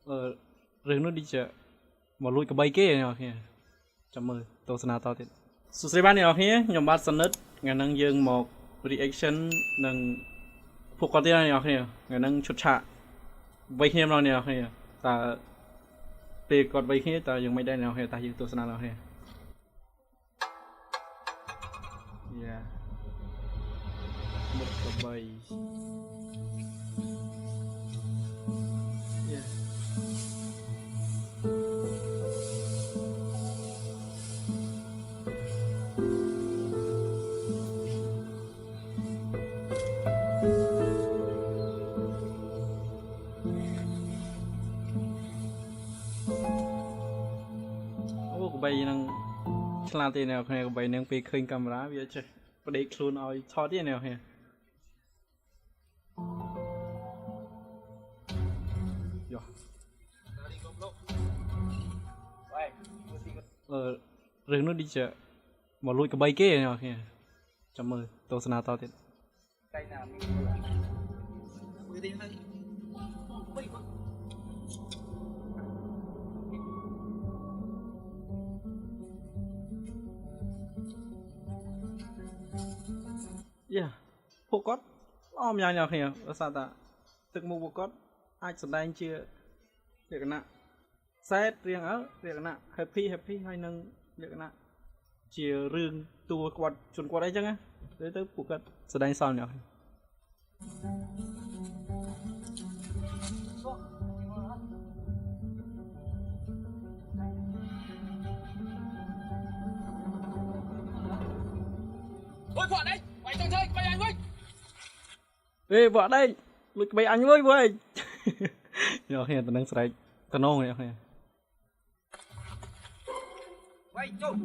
រឿងនោះដូចជាមកលួចក្បីគេអ្នកនរគ្នាចាំមើលទស្សនាតទៀតសួស្តីបាទអ្នកនរគ្នាខ្ញុំបាទសនិតថ្ងៃហ្នឹងយើងមក reaction និងពួកគាត់ទៀតអ្នកនរគ្នាថ្ងៃហ្នឹងឈុតឆាកវ័យគ្នាម្ដងអ្នកនរគ្នាតើពេលគាត់វ័យគ្នាតើយើងមិនដែរអ្នកនរគ្នាតើយើងទស្សនាអ្នកនរគ្នាយ៉ាមុខក្បីក្បីនឹងឆ្លាតទេអ្នកគ្នាក្បីនឹងពេលឃើញកាមេរ៉ាវាចេះបដិខ្លួនឲ្យថតទេអ្នកគ្នាយោរឿងនោះដូចជាមកលួចក្បីគេអ្នកគ្នាចាំមើលទស្សនាតទៀតកៃណាមើលទីហ្នឹងយ៉ាពួកគាត់អមយ៉ាងអ្នកគ្នាដោយសារតែទឹកមុខពួកគាត់អាចសម្ដែងជាលក្ខណៈ sad រៀងអើលក្ខណៈ happy ហើយនឹងលក្ខណៈជារឿងតួគាត់ជន់គាត់អីចឹងណាទៅពួកគាត់សម្ដែងសល់អ្នកôi vợ đây mày cho chơi mày anh ơi ê vợ đây lụt mày anh ơi vợ nhỏ hè tao đang sải tao nong này hè quay chung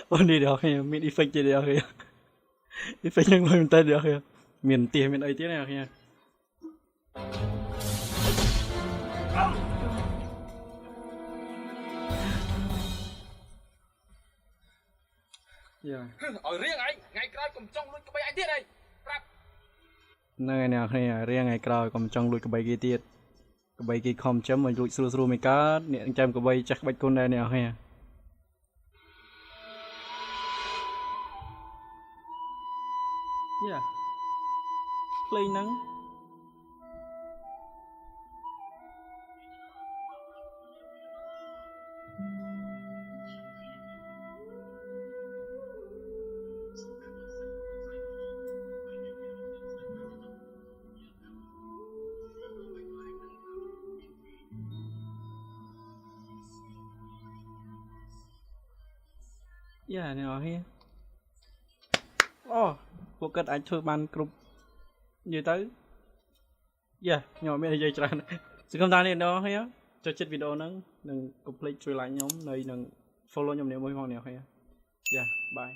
Ôi đi được kìa, mình đi fake được kìa. Đi fake nhưng mình tên được kìa. Miền tiền miền ấy tiếc này kìa. Ở riêng anh, ngày cày cầm trong luôn cái bay anh tiếc này. Nơi nào kìa, riêng ngày cày cầm trong luôn cái bay kia tiếc. Cái bay kia không chấm mà lụi sưu mấy cá, nè anh chăm cái bay chắc bạch con đây nào kìa. Yeah. Play nắng. Yeah, now here. Oh.ពួកគាត់អាចធ្វើបានគ្រប់និយាយទៅយ៉ាខ្ញុំមាននិយាយច្រើនសង្ឃឹមថាអ្នកនរគ្នាចូលចិត្តវីដេអូហ្នឹងនិងកុំភ្លេចជួយ like ខ្ញុំនៅនឹង follow ខ្ញុំនេះមួយផងអ្នកគ្នាយ៉ាបាយ